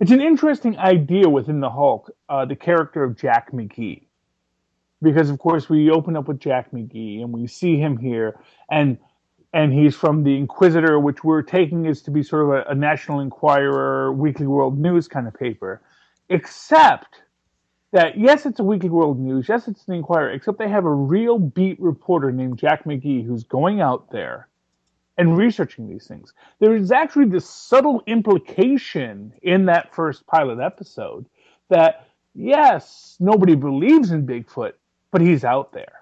It's an interesting idea within the Hulk, the character of Jack McGee, because of course we open up with Jack McGee and we see him here, and he's from the Inquisitor, which we're taking as to be sort of a National Enquirer, Weekly World News kind of paper, except that yes, it's a Weekly World News, yes, it's an Inquirer, except they have a real beat reporter named Jack McGee who's going out there and researching these things. There is actually this subtle implication in that first pilot episode that yes, nobody believes in Bigfoot, but he's out there.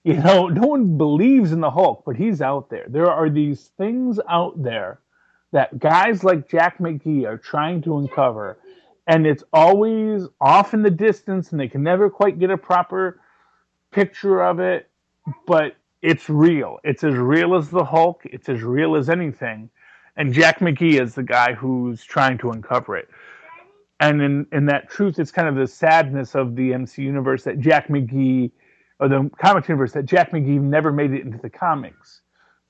No one believes in the Hulk, but he's out there. There are these things out there that guys like Jack McGee are trying to uncover, and it's always off in the distance, and they can never quite get a proper picture of it, but it's real. It's as real as the Hulk. It's as real as anything. And Jack McGee is the guy who's trying to uncover it. And in that truth, it's kind of the sadness of the MC universe that Jack McGee, or the comics universe, that Jack McGee never made it into the comics.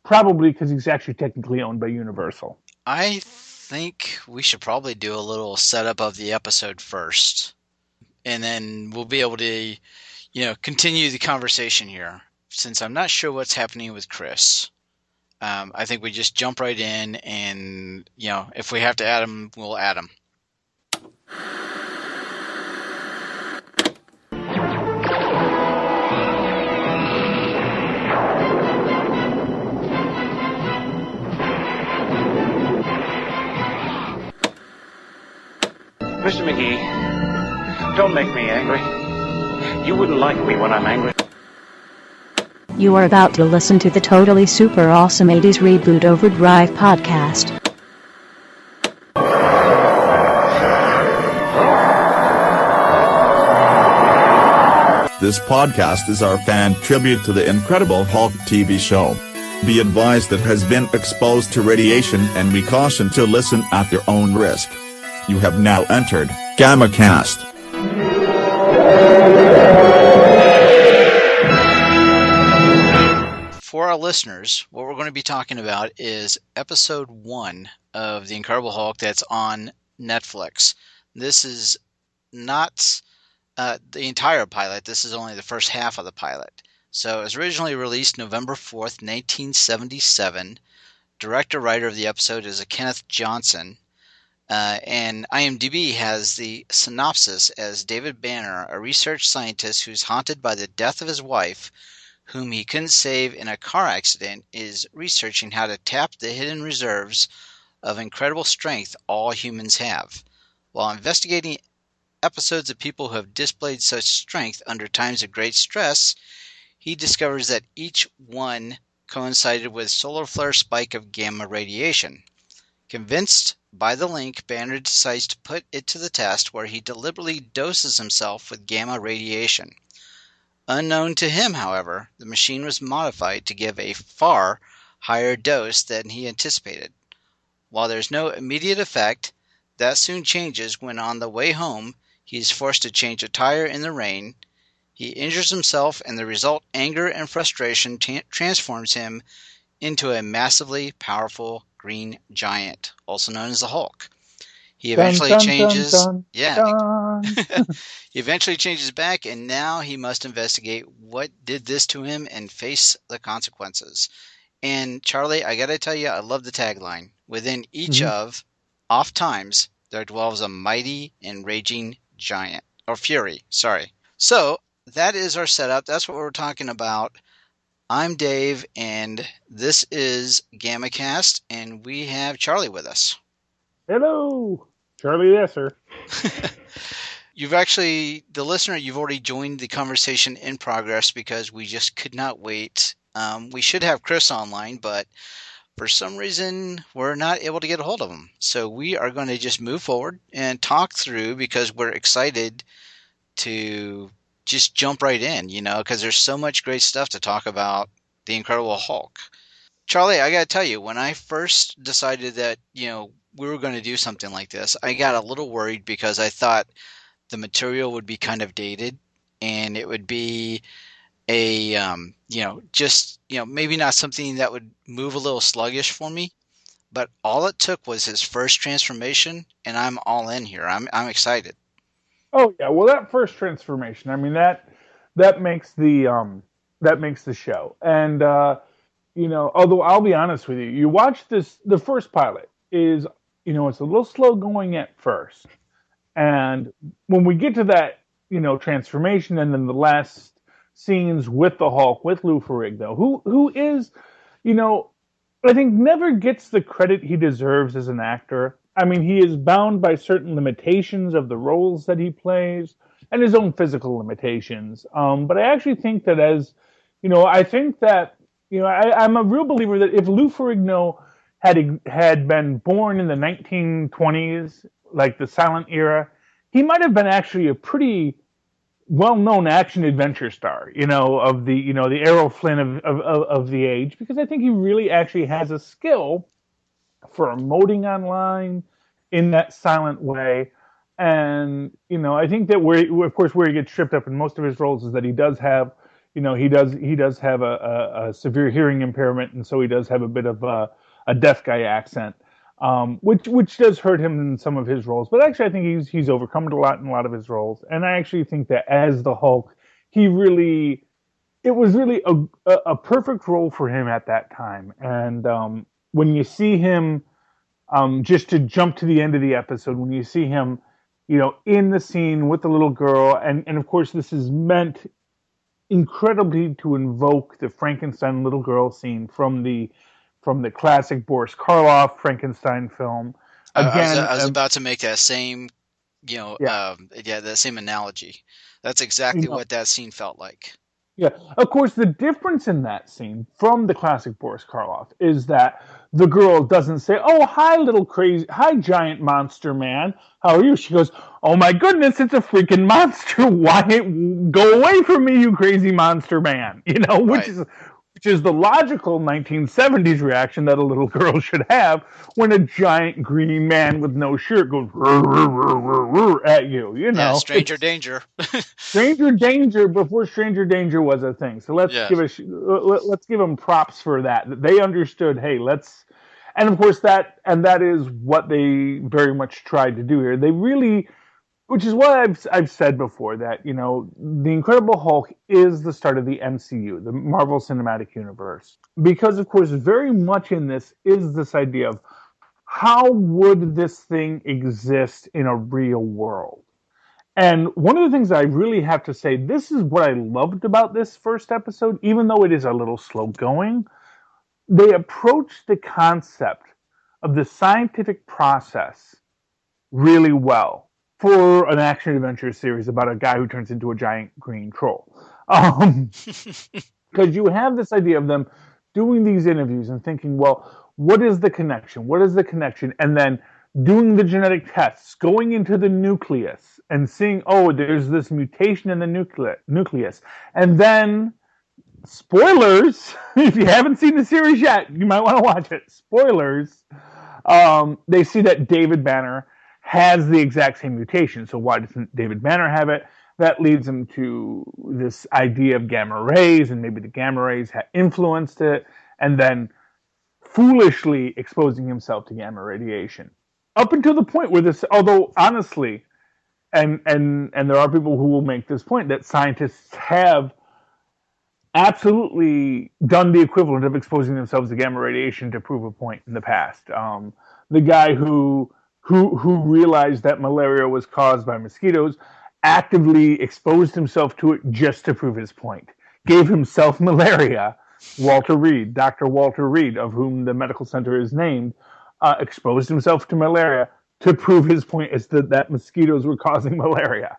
Probably because he's actually technically owned by Universal. I think we should probably do a little setup of the episode first. And then we'll be able to, continue the conversation here. Since I'm not sure what's happening with Chris, I think we just jump right in and, if we have to add him, we'll add him. Mr. McGee, don't make me angry. You wouldn't like me when I'm angry. You are about to listen to the Totally Super Awesome 80s Reboot Overdrive podcast. This podcast is our fan tribute to the Incredible Hulk TV show. Be advised that has been exposed to radiation, and we caution to listen at your own risk. You have now entered GammaCast. For our listeners, what we're going to be talking about is episode 1 of The Incredible Hulk that's on Netflix. This is not the entire pilot. This is only the first half of the pilot. So it was originally released November 4th, 1977. Director-writer of the episode is Kenneth Johnson. And IMDb has the synopsis as David Banner, a research scientist who's haunted by the death of his wife, whom he couldn't save in a car accident, is researching how to tap the hidden reserves of incredible strength all humans have. While investigating episodes of people who have displayed such strength under times of great stress, he discovers that each one coincided with solar flare spike of gamma radiation. Convinced by the link, Banner decides to put it to the test, where he deliberately doses himself with gamma radiation. Unknown to him, however, the machine was modified to give a far higher dose than he anticipated. While there's no immediate effect, that soon changes when on the way home he is forced to change a tire in the rain. He injures himself, and the result, anger and frustration, transforms him into a massively powerful green giant, also known as the Hulk. He eventually changes. He eventually changes back, and now he must investigate what did this to him and face the consequences. And Charlie, I gotta tell you, I love the tagline. Within each of off times, there dwells a mighty and raging giant, or fury. Sorry. So that is our setup. That's what we're talking about. I'm Dave, and this is GammaCast, and we have Charlie with us. Hello, Charlie. Yes, sir. You've actually, the listener, you've already joined the conversation in progress because we just could not wait. We should have Chris online, but for some reason, we're not able to get a hold of him. So we are going to just move forward and talk through, because we're excited to just jump right in, because there's so much great stuff to talk about The Incredible Hulk. Charlie, I got to tell you, when I first decided that, we were going to do something like this, I got a little worried because I thought the material would be kind of dated, and it would be maybe not something that would move a little sluggish for me. but all it took was his first transformation, and I'm all in here. I'm excited. Oh yeah, well that first transformation, I mean that makes the show. And although I'll be honest with you, you watch the first pilot is it's a little slow going at first. And when we get to that, transformation and then the last scenes with the Hulk, with Lou Ferrigno, who is, I think never gets the credit he deserves as an actor. I mean, he is bound by certain limitations of the roles that he plays and his own physical limitations. But I actually think that I think that, I'm a real believer that if Lou Ferrigno had been born in the 1920s, like the silent era, he might have been actually a pretty well-known action adventure star, of the Errol Flynn of the age, because I think he really actually has a skill for emoting online in that silent way. And I think that where he gets tripped up in most of his roles is that he does have a severe hearing impairment, and so he does have a bit of a deaf guy accent, which does hurt him in some of his roles. But actually, I think he's overcome it a lot in a lot of his roles. And I actually think that as the Hulk, it was really a perfect role for him at that time. And when you see him, just to jump to the end of the episode, when you see him, in the scene with the little girl, and of course this is meant incredibly to invoke the Frankenstein little girl scene from the classic Boris Karloff Frankenstein film. Again, I was about to make that same, that same analogy. That's exactly what that scene felt like. Yeah, of course, the difference in that scene from the classic Boris Karloff is that the girl doesn't say, "Oh, hi, giant monster man. How are you?" She goes, "Oh my goodness, it's a freaking monster. Why go away from me, you crazy monster man?" Which is the logical 1970s reaction that a little girl should have when a giant green man with no shirt goes rrr, rrr, rrr, rrr, at you. Yeah, stranger danger. Stranger danger before stranger danger was a thing. So let's give them props for that. They understood. Hey, and of course that is what they very much tried to do here. They really. Which is what I've said before, that, the Incredible Hulk is the start of the MCU, the Marvel Cinematic Universe. Because, of course, very much in this is this idea of how would this thing exist in a real world? And one of the things I really have to say, this is what I loved about this first episode, even though it is a little slow going. They approached the concept of the scientific process really well for an action adventure series about a guy who turns into a giant green troll. Because you have this idea of them doing these interviews and thinking, well, what is the connection? What is the connection? And then doing the genetic tests, going into the nucleus and seeing, oh, there's this mutation in the nucleus. And then, spoilers, if you haven't seen the series yet, you might want to watch it. Spoilers, they see that David Banner has the exact same mutation. So why doesn't David Banner have it? That leads him to this idea of gamma rays, and maybe the gamma rays have influenced it, and then foolishly exposing himself to gamma radiation. Up until the point where this, although honestly, and there are people who will make this point, that scientists have absolutely done the equivalent of exposing themselves to gamma radiation to prove a point in the past. The guy who realized that malaria was caused by mosquitoes actively exposed himself to it just to prove his point. Gave himself malaria. Dr. Walter Reed, of whom the medical center is named, exposed himself to malaria to prove his point as that mosquitoes were causing malaria.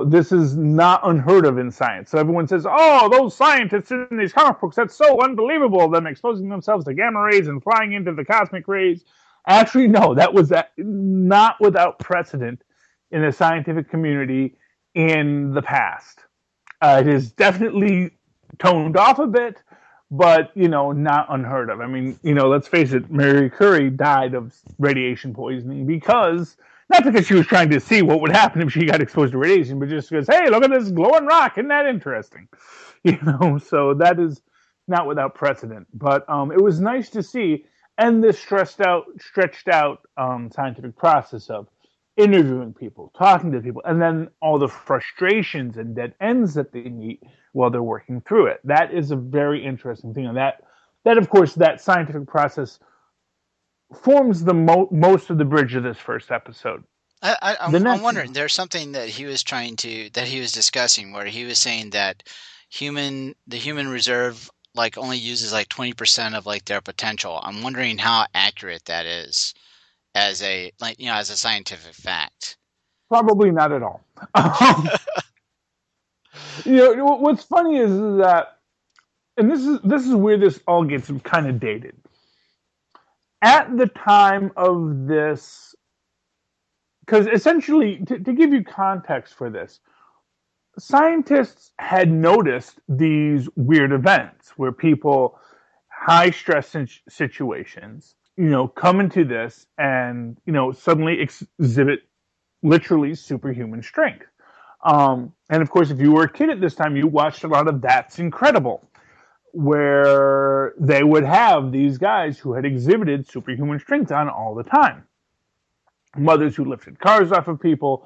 This is not unheard of in science. So everyone says, oh, those scientists in these comic books, that's so unbelievable, them exposing themselves to gamma rays and flying into the cosmic rays. Actually, no, that was not without precedent in the scientific community in the past. It is definitely toned off a bit, but, not unheard of. I mean, let's face it, Marie Curie died of radiation poisoning not because she was trying to see what would happen if she got exposed to radiation, but just because, hey, look at this glowing rock, isn't that interesting? So that is not without precedent. But it was nice to see. and this stretched out scientific process of interviewing people, talking to people, and then all the frustrations and dead ends that they meet while they're working through it. That is a very interesting thing, and that of course, that scientific process forms the most of the bridge of this first episode. I'm wondering. There's something that he was discussing, where he was saying that the human reserve like only uses like 20% of like their potential. I'm wondering how accurate that is as a as a scientific fact. Probably not at all. What's funny is that, and this is where this all gets kind of dated. At the time of this, because essentially, to give you context for this, scientists had noticed these weird events where people, high stress situations, come into this and, suddenly exhibit literally superhuman strength. And of course, if you were a kid at this time, you watched a lot of That's Incredible, where they would have these guys who had exhibited superhuman strength on all the time. Mothers who lifted cars off of people,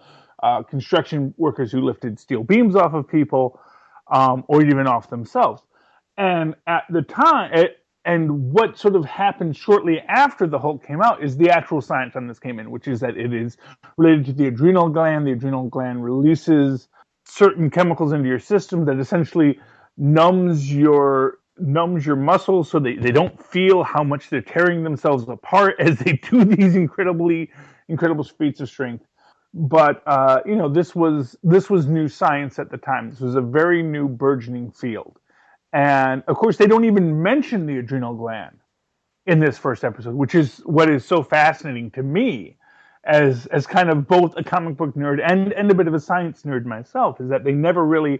construction workers who lifted steel beams off of people, or even off themselves. And at the time, and what sort of happened shortly after the Hulk came out is the actual science on this came in, which is that it is related to the adrenal gland. The adrenal gland releases certain chemicals into your system that essentially numbs your muscles so they don't feel how much they're tearing themselves apart as they do these incredible feats of strength. But this was new science at the time. This was a very new burgeoning field. And of course, they don't even mention the adrenal gland in this first episode, which is what is so fascinating to me as kind of both a comic book nerd and a bit of a science nerd myself, is that they never really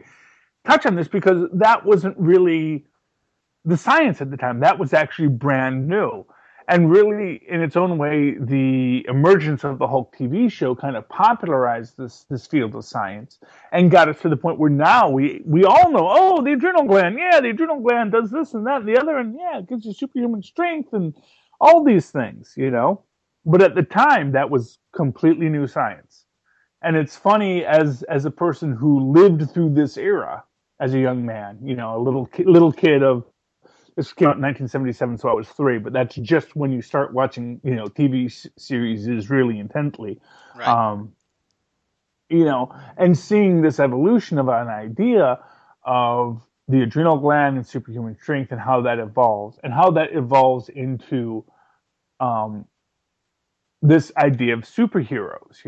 touch on this, because that wasn't really the science at the time. That was actually brand new. And really, in its own way, the emergence of the Hulk TV show kind of popularized this field of science and got us to the point where now we all know, oh, the adrenal gland, yeah, the adrenal gland does this and that and the other, and yeah, it gives you superhuman strength and all these things, But at the time, that was completely new science. And it's funny, as a person who lived through this era as a young man, a little kid of, this came out in 1977, so I was 3, but that's just when you start watching, TV series really intently. Right. And seeing this evolution of an idea of the adrenal gland and superhuman strength and how that evolves into this idea of superheroes,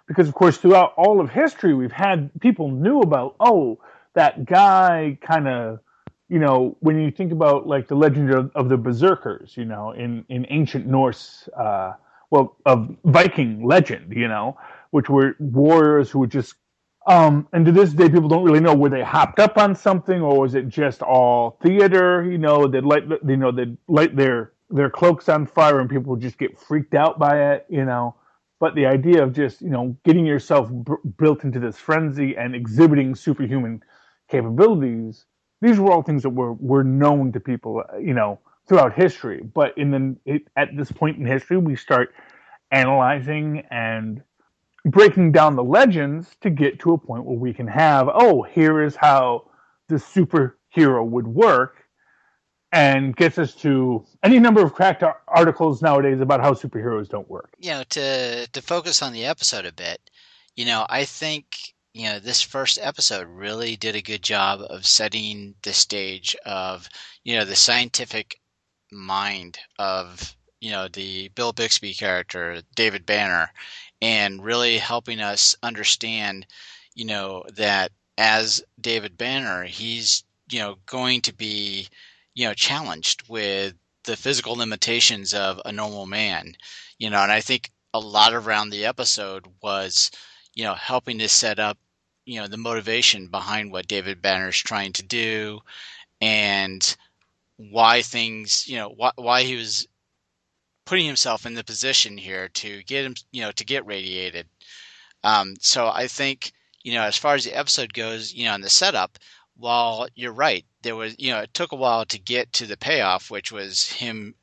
because of course throughout all of history we've had people knew about, oh, that guy kind of, when you think about like the legend of the berserkers, in ancient Norse, of Viking legend, which were warriors who would just, and to this day people don't really know, were they hopped up on something or was it just all theater? They'd light their cloaks on fire and people would just get freaked out by it, But the idea of just, getting yourself built into this frenzy and exhibiting superhuman capabilities, these were all things that were known to people, throughout history. But at this point in history, we start analyzing and breaking down the legends to get to a point where we can have, oh, here is how the superhero would work, and gets us to any number of cracked articles nowadays about how superheroes don't work. To focus on the episode a bit, I think this first episode really did a good job of setting the stage of, the scientific mind of, the Bill Bixby character, David Banner, and really helping us understand, that as David Banner, he's, going to be, challenged with the physical limitations of a normal man, and I think a lot around the episode was, helping to set up, the motivation behind what David Banner's trying to do, and why things, why he was putting himself in the position here to get him, to get radiated. So I think, as far as the episode goes, and the setup, while you're right, there was, it took a while to get to the payoff, which was him,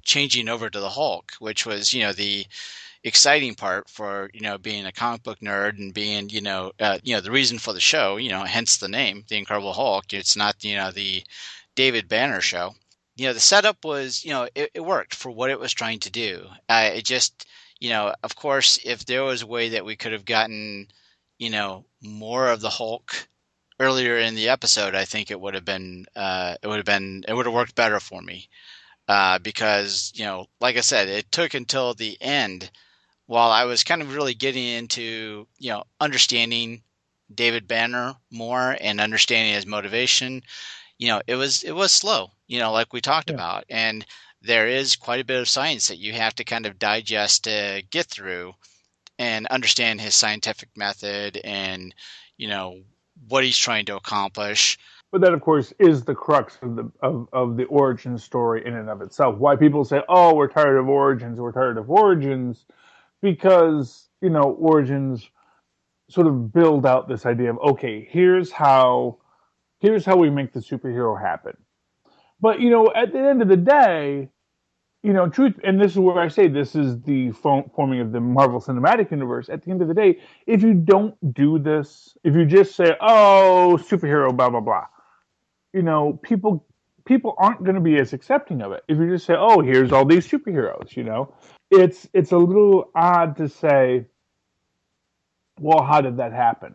changing over to the Hulk, which was, the exciting part for, being a comic book nerd and being, the reason for the show, hence the name, The Incredible Hulk. It's not, the David Banner show. The setup was, it worked for what it was trying to do. It just, of course, if there was a way that we could have gotten, more of the Hulk earlier in the episode, I think it would have worked better for me. Because, like I said, it took until the end while I was kind of really getting into, understanding David Banner more and understanding his motivation. It was slow, like we talked about. And there is quite a bit of science that you have to kind of digest to get through and understand his scientific method and, what he's trying to accomplish. But that, of course, is the crux of the origin story in and of itself. Why people say, "Oh, we're tired of origins. We're tired of origins," because origins sort of build out this idea of, okay, here's how we make the superhero happen. But at the end of the day, truth, and this is where I say this is the forming of the Marvel Cinematic Universe. At the end of the day, if you don't do this, if you just say, "Oh, superhero, blah blah blah," people aren't going to be as accepting of it. If you just say, "Oh, here's all these superheroes," it's a little odd to say, "Well, how did that happen?"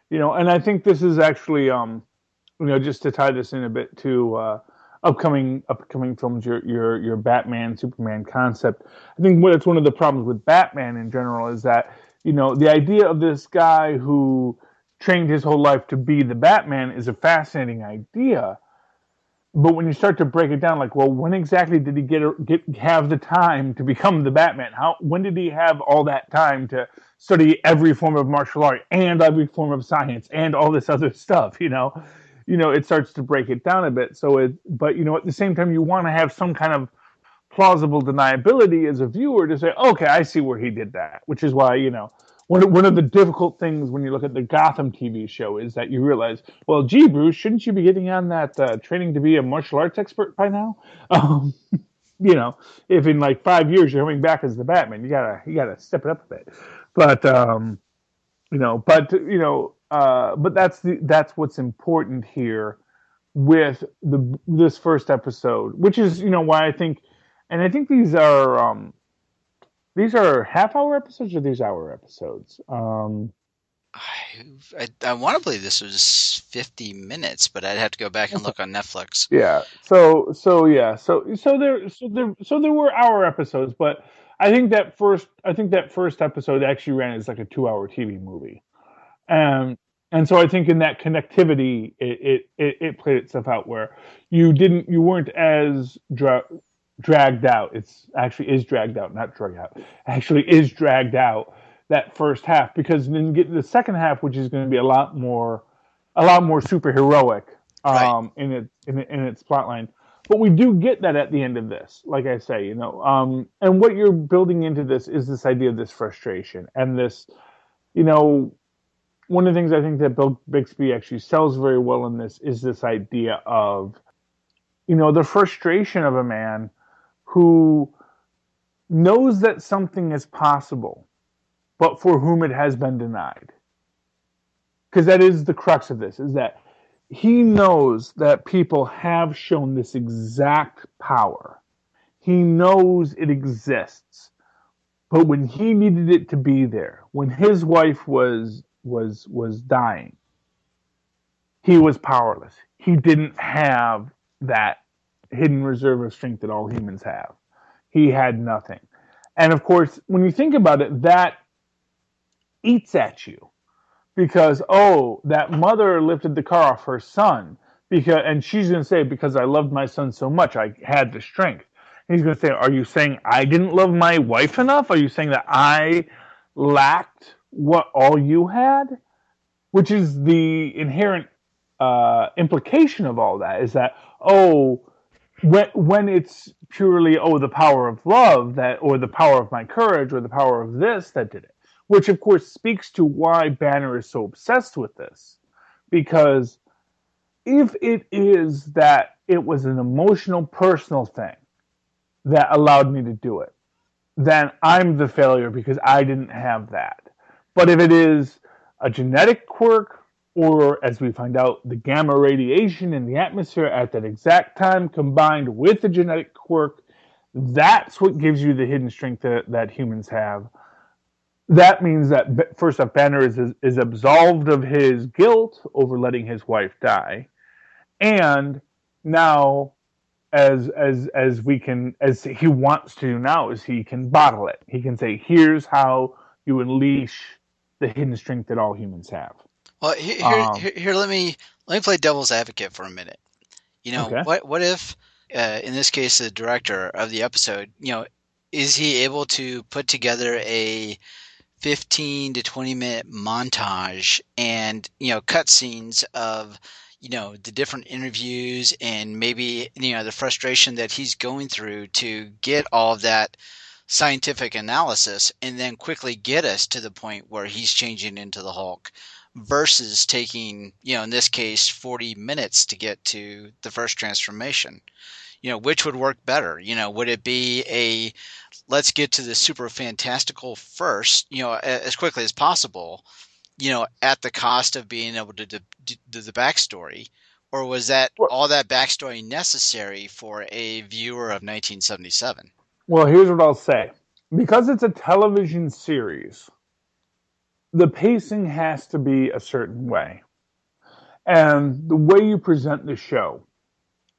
And I think this is actually, just to tie this in a bit to upcoming films, your Batman, Superman concept. I think that's one of the problems with Batman in general is that, the idea of this guy who trained his whole life to be the Batman is a fascinating idea. But when you start to break it down, like, well, when exactly did he have the time to become the Batman? When did he have all that time to study every form of martial art and every form of science and all this other stuff? It starts to break it down a bit. But at the same time, you want to have some kind of plausible deniability as a viewer to say, okay, I see where he did that, which is why, one of the difficult things when you look at the Gotham TV show is that you realize, well, gee, Bruce, shouldn't you be getting on that training to be a martial arts expert by now? If in like 5 years you're coming back as the Batman, you gotta step it up a bit. But but that's what's important here with this first episode, which is why I think, and I think these are half-hour episodes or these hour episodes. I want to believe this was 50 minutes, but I'd have to go back and look on Netflix. Yeah. So there were hour episodes, but I think that first episode actually ran as like a 2-hour TV movie. And so I think in that connectivity, it played itself out where you weren't as dragged out. It's actually is dragged out, not drug out. Actually is dragged out that first half, because then you get to the second half, which is going to be a lot more superheroic in its plotline. But we do get that at the end of this, like I say, and what you're building into this is this idea of this frustration and this, one of the things I think that Bill Bixby actually sells very well in this is this idea of, the frustration of a man who knows that something is possible, but for whom it has been denied. Because that is the crux of this, is that he knows that people have shown this exact power. He knows it exists. But when he needed it to be there, when his wife was dying, he was powerless. He didn't have that hidden reserve of strength that all humans have. He had nothing. And of course, when you think about it, that eats at you. Because, that mother lifted the car off her son, and she's going to say, because I loved my son so much, I had the strength. And he's going to say, are you saying I didn't love my wife enough? Are you saying that I lacked what all you had? Which is the inherent implication of all that, is that, when it's purely, the power of love, or the power of my courage, or the power of this that did it. Which, of course, speaks to why Banner is so obsessed with this. Because if it is that it was an emotional, personal thing, that allowed me to do it, then I'm the failure because I didn't have that. But if it is a genetic quirk, or as we find out, the gamma radiation in the atmosphere at that exact time combined with the genetic quirk, that's what gives you the hidden strength that humans have. That means that, first off, Banner is absolved of his guilt over letting his wife die. And now, as he wants to now, is he can bottle it. He can say, here's how you unleash the hidden strength that all humans have. Well, here, let me play devil's advocate for a minute. Okay. What if, in this case, the director of the episode, is he able to put together a 15 to 20-minute montage and, cutscenes of, the different interviews and maybe, the frustration that he's going through to get all of that scientific analysis and then quickly get us to the point where he's changing into the Hulk versus taking, in this case, 40 minutes to get to the first transformation. Which would work better? Would it be let's get to the super fantastical first, as quickly as possible, at the cost of being able to do the backstory? Or was all that backstory necessary for a viewer of 1977? Well, here's what I'll say. Because it's a television series, the pacing has to be a certain way. And the way you present the show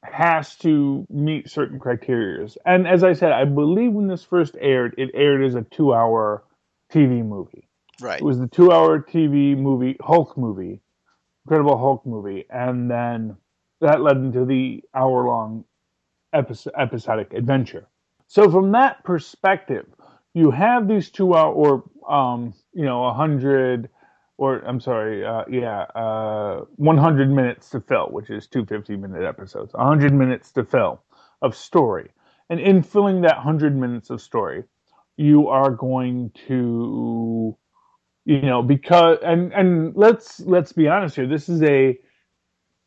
has to meet certain criteria. And as I said, I believe when this first aired, it aired as a 2-hour TV movie. Right. It was the 2-hour TV movie, Hulk movie, Incredible Hulk movie. And then that led into the hour-long episodic adventure. So from that perspective, you have these 2-hour or 100 or 100 minutes to fill, which is 2 50-minute episodes, 100 minutes to fill of story. And in filling that 100 minutes of story, you are going to, because, and let's be honest here, this is a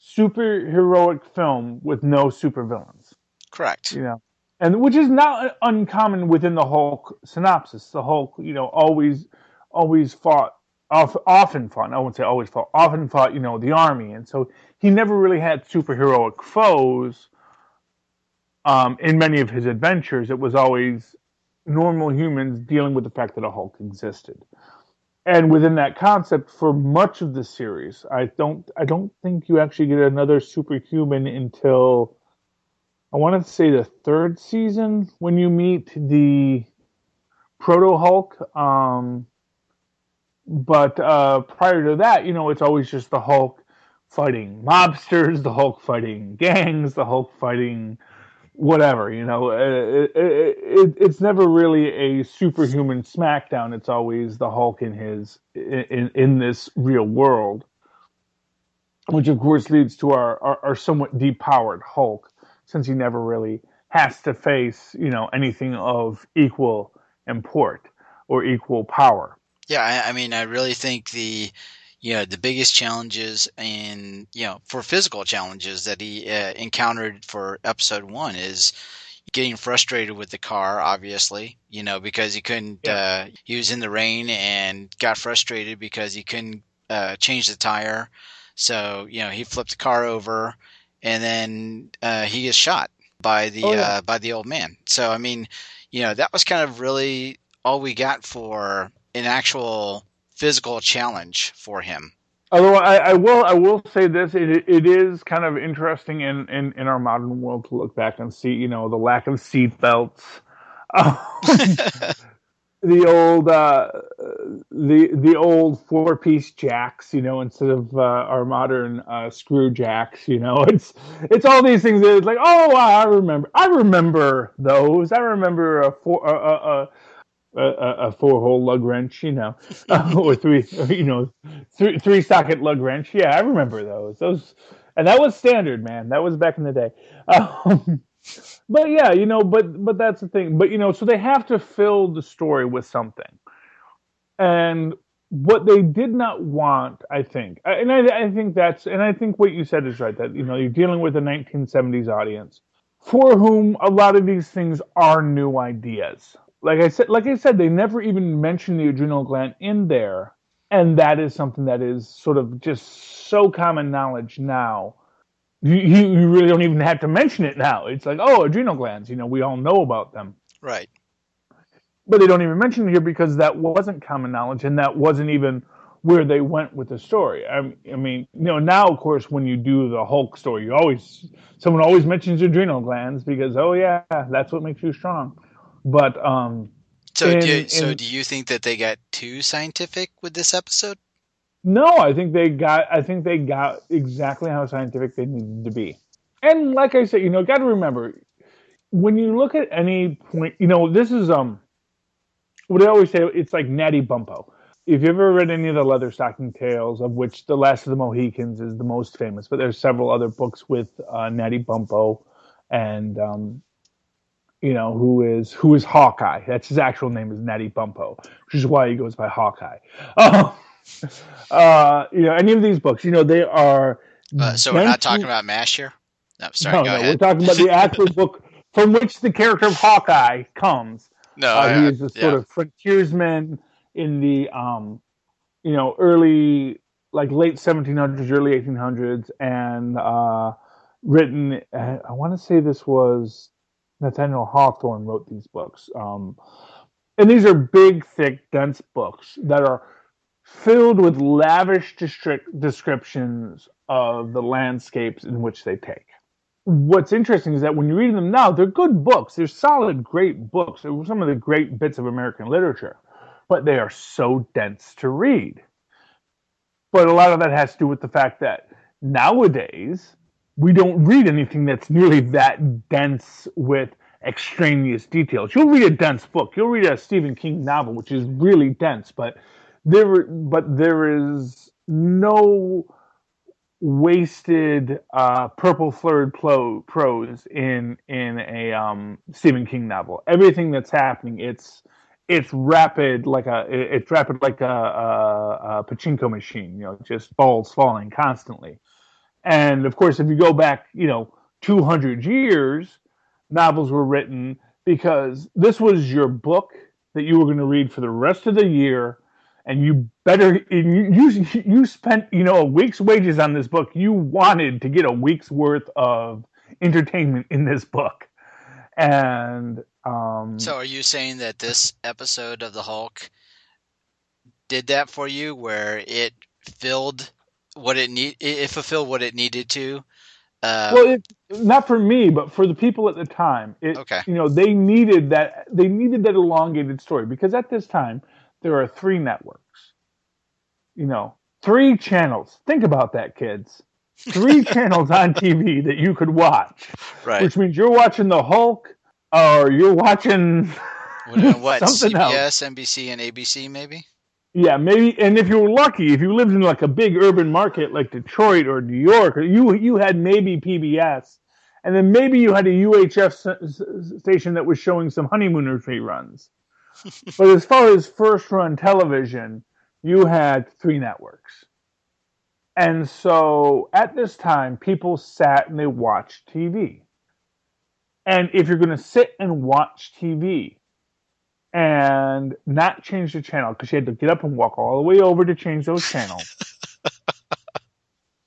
superheroic film with no supervillains. Correct. And which is not uncommon within the Hulk synopsis. The Hulk, often fought, I won't say always fought, often fought, the army. And so he never really had superheroic foes in many of his adventures. It was always normal humans dealing with the fact that a Hulk existed. And within that concept, for much of the series, I don't think you actually get another superhuman until, I want to say, the third season when you meet the Proto-Hulk. But prior to that, it's always just the Hulk fighting mobsters, the Hulk fighting gangs, the Hulk fighting whatever. It's never really a superhuman smackdown. It's always the Hulk in this real world, which of course leads to our somewhat depowered Hulk, since he never really has to face, anything of equal import or equal power. Yeah, I really think the biggest challenges for physical challenges that he encountered for episode 1 is getting frustrated with the car, obviously, because he couldn't, he was in the rain and got frustrated because he couldn't change the tire. So, he flipped the car over and then he gets shot by the old man. So, that was kind of really all we got for an actual physical challenge for him. Although I will say this, it is kind of interesting in our modern world to look back and see, the lack of seat belts, the old 4-piece jacks, instead of our modern screw jacks. It's all these things that it's like, oh, I remember those. I remember a 4-hole lug wrench, or three socket lug wrench. Yeah, I remember those, and that was standard, man. That was back in the day. But yeah, but that's the thing. But so they have to fill the story with something, and what they did not want, I think, and I think what you said is right. That you're dealing with a 1970s audience. for whom a lot of these things are new ideas. Like I said, they never even mention the adrenal gland in there, and that is something that is sort of just so common knowledge now. You really don't even have to mention it now. It's like, oh, adrenal glands, we all know about them. Right. But they don't even mention it here because that wasn't common knowledge, and that wasn't even where they went with the story. I mean, now of course, when you do the Hulk story, someone always mentions adrenal glands because, oh yeah, that's what makes you strong. But So do you think that they got too scientific with this episode? no, I think they got exactly how scientific they needed to be. And like I said, got to remember when you look at any point, this is what I always say, it's like Natty Bumppo. If you ever read any of the Leatherstocking Tales, of which The Last of the Mohicans is the most famous, but there's several other books with Natty Bumppo, and who is Hawkeye. That's his actual name is Natty Bumppo, which is why he goes by Hawkeye. Any of these books, they are. So we're not talking about MASH here. No, sorry. Go ahead. We're talking about the actual book from which the character of Hawkeye comes. No, he is a sort of frontiersman in the early, like late 1700s, early 1800s, and written. I want to say this was Nathaniel Hawthorne wrote these books, and these are big, thick, dense books that are filled with lavish descriptions of the landscapes in which they take. What's interesting is that when you read them now, they're good books. They're solid, great books. They're some of the great bits of American literature, but they are so dense to read. But a lot of that has to do with the fact that nowadays we don't read anything that's nearly that dense with extraneous details. You'll read a dense book. You'll read a Stephen King novel, which is really dense, but there is no wasted purple flurred prose in a Stephen King novel. Everything that's happening, it's rapid like a pachinko machine, just balls falling constantly. And of course, if you go back 200 years, novels were written because this was your book that you were going to read for the rest of the year. And you spent a week's wages on this book. You wanted to get a week's worth of entertainment in this book, and so are you saying that this episode of the Hulk did that for you, where it fulfilled what it needed to? Well, not for me, but for the people at the time. Okay. They needed that. They needed that elongated story because at this time there are 3 networks. 3 channels. Think about that, kids. 3 channels on TV that you could watch. Right. Which means you're watching the Hulk, or you're watching what? something CBS, else. NBC, and ABC, maybe. Yeah, maybe. And if you were lucky, if you lived in like a big urban market like Detroit or New York, or you had maybe PBS, and then maybe you had a UHF station that was showing some Honeymooners reruns. But as far as first-run television, you had 3 networks. And so at this time, people sat and they watched TV. And if you're going to sit and watch TV and not change the channel, because you had to get up and walk all the way over to change those channels,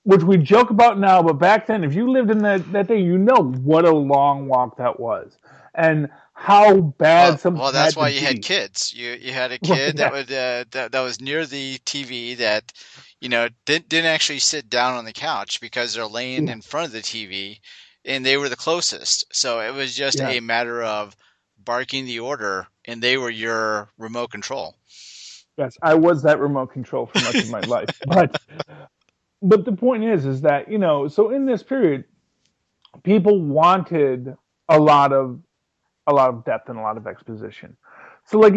which we joke about now, but back then, if you lived in that day, what a long walk that was. And how bad something. Well, that's why you had kids. You had a kid that was near the TV that didn't actually sit down on the couch because they're laying in front of the TV, and they were the closest. So it was just a matter of barking the order, and they were your remote control. Yes, I was that remote control for much of my life. But the point is that so in this period, people wanted a lot of depth and a lot of exposition. So like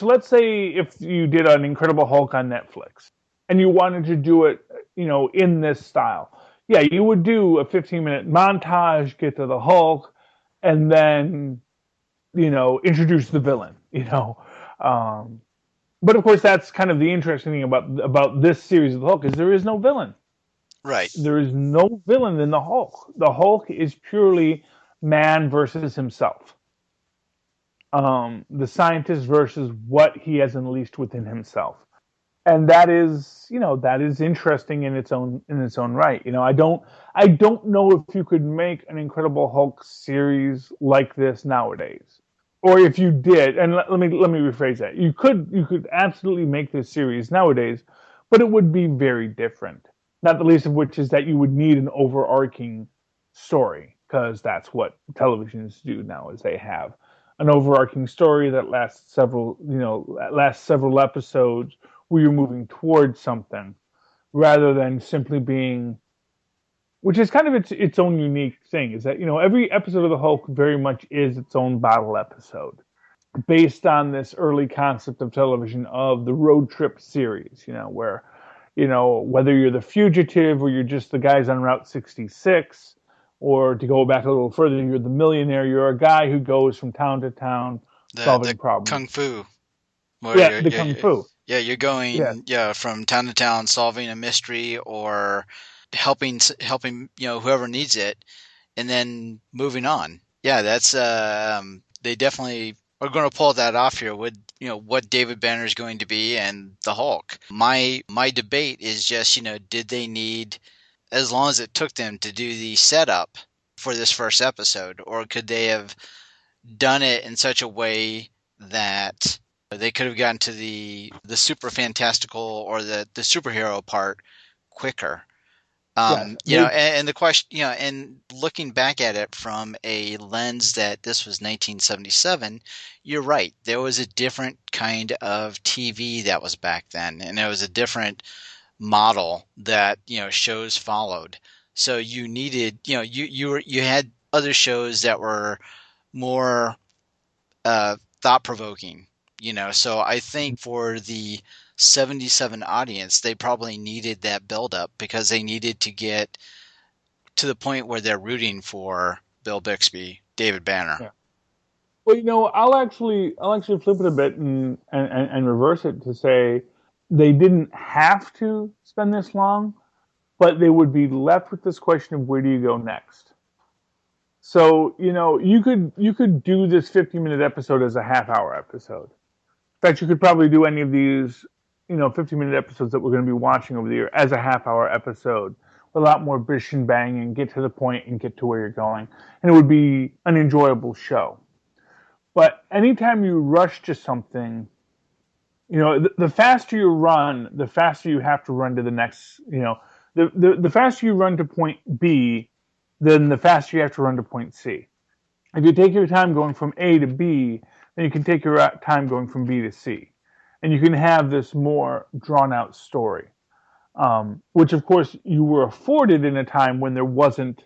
let's say if you did an Incredible Hulk on Netflix and you wanted to do it, in this style. Yeah, you would do a 15-minute montage, get to the Hulk, and then, introduce the villain, But of course, that's kind of the interesting thing about this series of the Hulk is there is no villain. Right. There is no villain in the Hulk. The Hulk is purely man versus himself. The scientist versus what he has unleashed within himself. And that is, that is interesting in its own right. I don't know if you could make an Incredible Hulk series like this nowadays. Or if you did, and let me rephrase that. You could absolutely make this series nowadays, but it would be very different. Not the least of which is that you would need an overarching story, because that's what televisions do now, is they have an overarching story that lasts several episodes, where you're moving towards something, rather than simply being, which is kind of its own unique thing, is that every episode of the Hulk very much is its own battle episode, based on this early concept of television of the road trip series, where whether you're the fugitive or you're just the guys on Route 66, or to go back a little further, you're the millionaire, you're a guy who goes from town to town solving problems. Kung fu. Yeah, the kung fu. Yeah, you're going from town to town solving a mystery or helping whoever needs it, and then moving on. Yeah, that's they definitely are going to pull that off here with what David Banner is going to be and the Hulk. My debate is just did they need as long as it took them to do the setup for this first episode, or could they have done it in such a way that they could have gotten to the super fantastical or the superhero part quicker? And the question, and looking back at it from a lens that this was 1977, you're right. There was a different kind of TV that was back then, and it was a different model that shows followed. So you needed, you had other shows that were more thought provoking. So I think for the 77 audience, they probably needed that buildup because they needed to get to the point where they're rooting for Bill Bixby, David Banner. Yeah. Well, I'll actually flip it a bit and reverse it to say they didn't have to spend this long, but they would be left with this question of where do you go next? So, you could do this 50-minute episode as a half-hour episode. In fact, you could probably do any of these 50-minute episodes that we're going to be watching over the year as a half-hour episode, with a lot more bish and bang, and get to the point and get to where you're going. And it would be an enjoyable show. But anytime you rush to something, the faster you run, the faster you have to run to the next, the faster you run to point B, then the faster you have to run to point C. If you take your time going from A to B, then you can take your time going from B to C. And you can have this more drawn-out story, which, of course, you were afforded in a time when there wasn't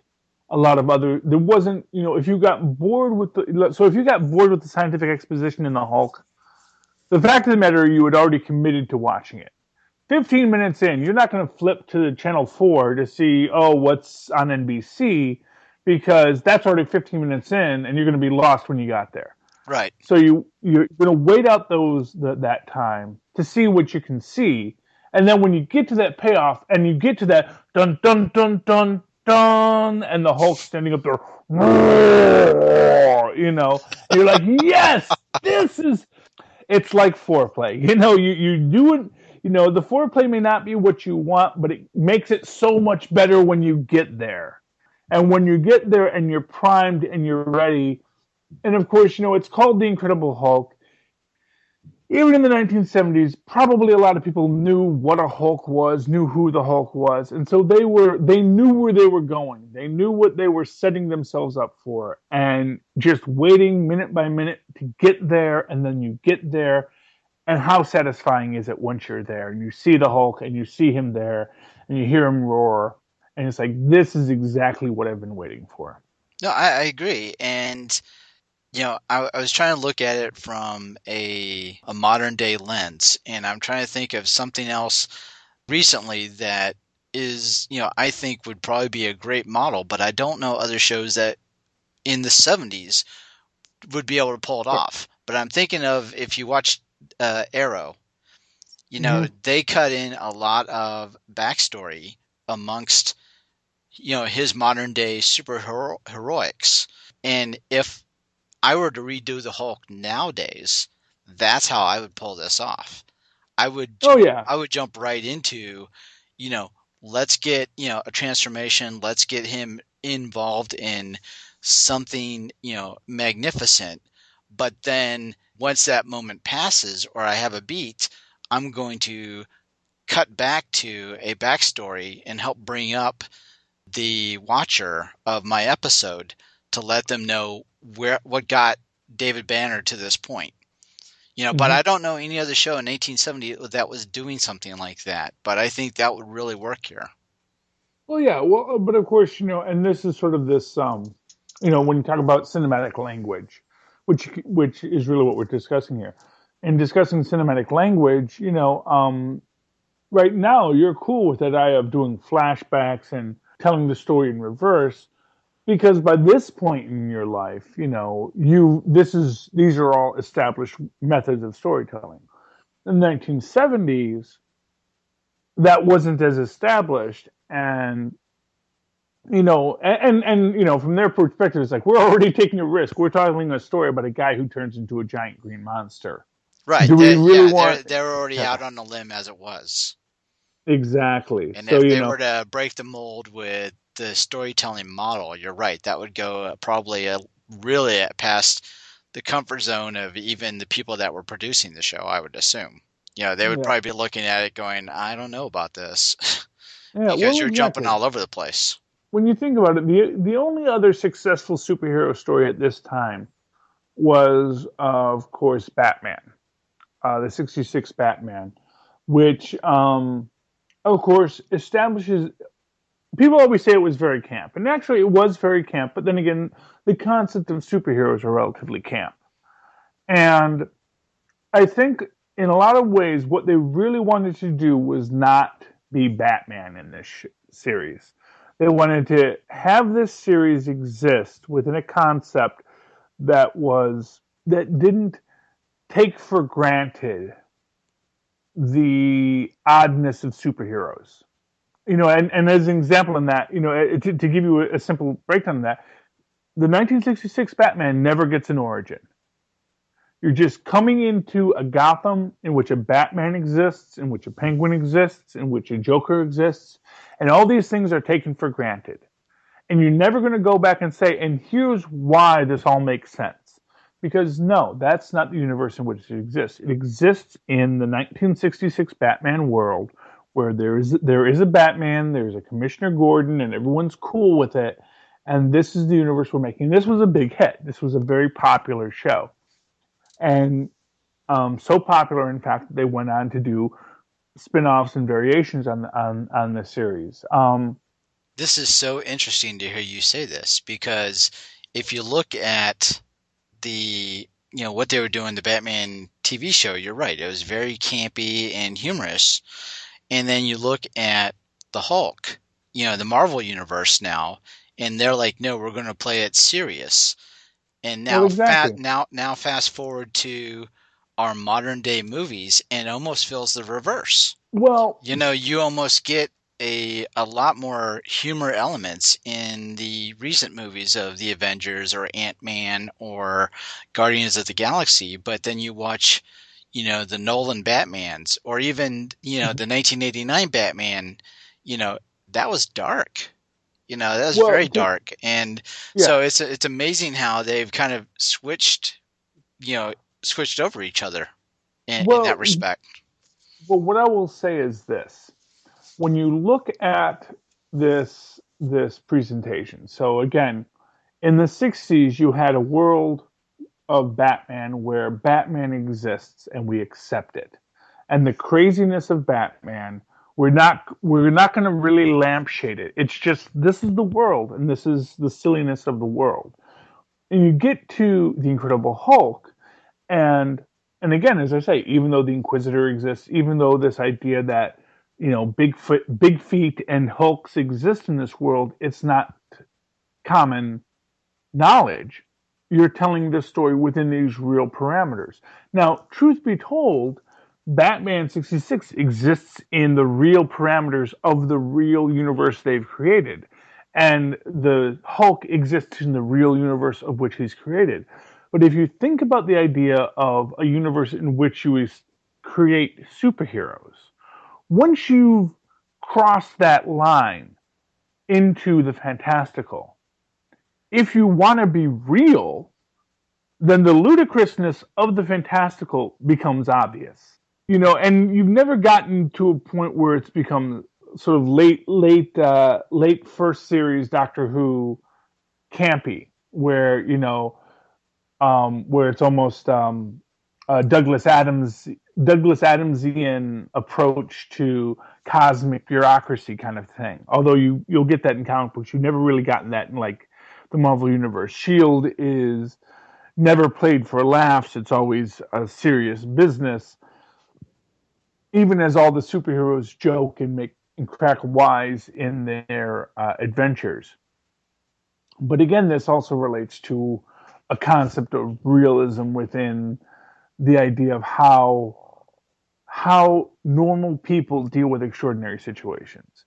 a lot of if you got bored with the scientific exposition in the Hulk, the fact of the matter, you had already committed to watching it. 15 minutes in, you're not going to flip to Channel 4 to see, what's on NBC, because that's already 15 minutes in, and you're going to be lost when you got there. Right. So you're going to wait out that time to see what you can see, and then when you get to that payoff, and you get to that dun dun dun dun dun, and the Hulk standing up there, you're like, yes, it's like foreplay. You do it. The foreplay may not be what you want, but it makes it so much better when you get there. And when you get there and you're primed and you're ready, and of course, it's called The Incredible Hulk. Even in the 1970s, probably a lot of people knew what a Hulk was, knew who the Hulk was, and so they knew where they were going. They knew what they were setting themselves up for, and just waiting minute by minute to get there, and then you get there, and how satisfying is it once you're there, and you see the Hulk, and you see him there, and you hear him roar, and it's like, this is exactly what I've been waiting for. No, I agree, and I was trying to look at it from a modern day lens, and I'm trying to think of something else recently that is, I think would probably be a great model, but I don't know other shows that in the 70s would be able to pull it off. But I'm thinking of, if you watch Arrow, they cut in a lot of backstory amongst, his modern day super heroics. And if I were to redo the Hulk nowadays, that's how I would pull this off. I would Oh jump, yeah. I would jump right into, you know, let's get, a transformation, let's get him involved in something, magnificent. But then once that moment passes or I have a beat, I'm going to cut back to a backstory and help bring up the watcher of my episode to let them know what got David Banner to this point. But Mhm. I don't know any other show in 1870 that was doing something like that. But I think that would really work here. Well, yeah. Well, but of course, and this is sort of this, when you talk about cinematic language, which is really what we're discussing here. In discussing cinematic language, right now you're cool with that idea of doing flashbacks and telling the story in reverse, because by this point in your life, these are all established methods of storytelling. In the 1970s, that wasn't as established, and from their perspective, it's like, we're already taking a risk. We're telling a story about a guy who turns into a giant green monster. Right. Do we really want? They're already out on a limb as it was. Exactly. And So if they were to break the mold with the storytelling model, you're right. That would go probably really past the comfort zone of even the people that were producing the show, I would assume. They would yeah, probably be looking at it going, I don't know about this yeah. because Well, you're jumping exactly. all over the place. When you think about it, the only other successful superhero story at this time was, of course, Batman, the '66 Batman, which, of course, establishes. People always say it was very camp, and actually, it was very camp. But then again, the concept of superheroes are relatively camp, and I think in a lot of ways, what they really wanted to do was not be Batman in this series. They wanted to have this series exist within a concept that didn't take for granted the oddness of superheroes. And as an example in that, to give you a simple breakdown of that, the 1966 Batman never gets an origin. You're just coming into a Gotham in which a Batman exists, in which a Penguin exists, in which a Joker exists, and all these things are taken for granted. And you're never going to go back and say, and here's why this all makes sense. Because no, that's not the universe in which it exists. It exists in the 1966 Batman world where there is a Batman, there's a Commissioner Gordon, and everyone's cool with it. And this is the universe we're making. This was a big hit. This was a very popular show. And so popular, in fact, that they went on to do spin-offs and variations on the series. This is so interesting to hear you say this because if you look at what they were doing, the Batman TV show, you're right. It was very campy and humorous. And then you look at the Hulk, the Marvel universe now, and they're like, no, we're going to play it serious. And Well, now, exactly. now, fast forward to our modern day movies, and it almost feels the reverse. Well, You almost get a lot more humor elements in the recent movies of the Avengers or Ant-Man or Guardians of the Galaxy, but then you watch, the Nolan Batmans or even, the 1989 Batman, that was dark. That was very well, dark. And yeah. so it's amazing how they've kind of switched over each other in that Well, respect. well, what I will say is this: when you look at this presentation, so again, in the '60s, you had a world of Batman where Batman exists and we accept it, and the craziness of Batman. We're not going to really lampshade it. It's just this is the world, and this is the silliness of the world. And you get to the Incredible Hulk, and and again, as I say, even though the Inquisitor exists, even though this idea that Big Feet, and Hulks exist in this world, it's not common knowledge. You're telling this story within these real parameters. Now, truth be told, Batman '66 exists in the real parameters of the real universe they've created. and the Hulk exists in the real universe of which he's created. But if you think about the idea of a universe in which you create superheroes, once you've crossed that line into the fantastical, if you want to be real, then the ludicrousness of the fantastical becomes obvious. And you've never gotten to a point where it's become sort of late first series Doctor Who campy, where it's almost Douglas Adamsian approach to cosmic bureaucracy kind of thing. Although you'll get that in comic books, you've never really gotten that in like the Marvel universe. Shield is never played for laughs; it's always a serious business. Even as all the superheroes joke and crack wise in their adventures. But again, this also relates to a concept of realism within the idea of how normal people deal with extraordinary situations.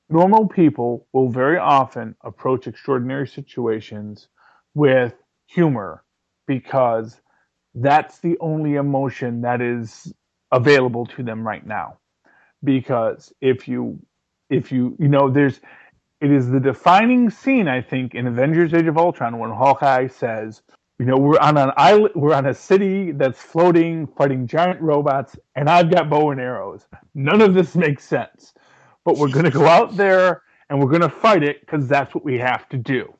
Normal people will very often approach extraordinary situations with humor because that's the only emotion that is available to them right now. Because if you there's it is the defining scene, I think, in Avengers Age of Ultron when Hawkeye says, we're on an island, we're on a city that's floating, fighting giant robots, and I've got bow and arrows. None of this makes sense. But we're going to go out there and we're going to fight it because that's what we have to do.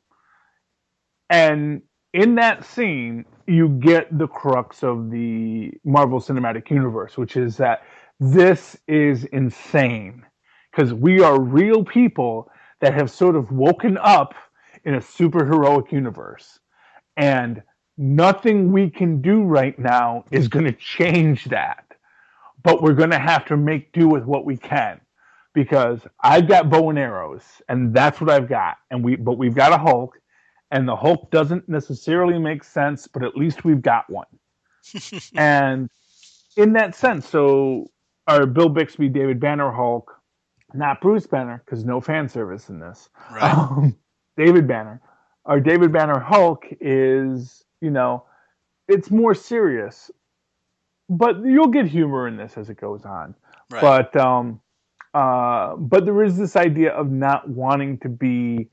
And in that scene, you get the crux of the Marvel Cinematic Universe, which is that this is insane because we are real people that have sort of woken up in a superheroic universe. And nothing we can do right now is going to change that. But we're going to have to make do with what we can. Because I've got bow and arrows, and that's what I've got. But we've got a Hulk, and the Hulk doesn't necessarily make sense, but at least we've got one. And in that sense, so our Bill Bixby, David Banner Hulk, not Bruce Banner, because no fan service in this. Right. David Banner. Our David Banner Hulk is, it's more serious. But you'll get humor in this as it goes on. Right. But there is this idea of not wanting to be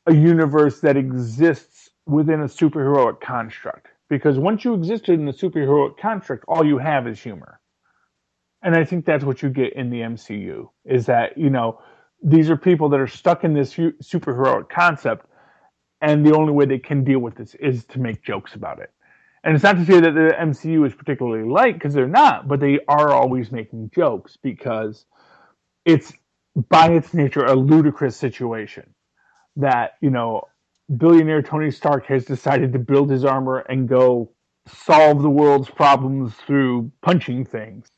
a universe that exists within a superheroic construct. Because once you existed in a superheroic construct, all you have is humor. And I think that's what you get in the MCU, is that, these are people that are stuck in this superheroic concept, and the only way they can deal with this is to make jokes about it. And it's not to say that the MCU is particularly light, because they're not, but they are always making jokes, because it's, by its nature, a ludicrous situation. That, billionaire Tony Stark has decided to build his armor and go solve the world's problems through punching things.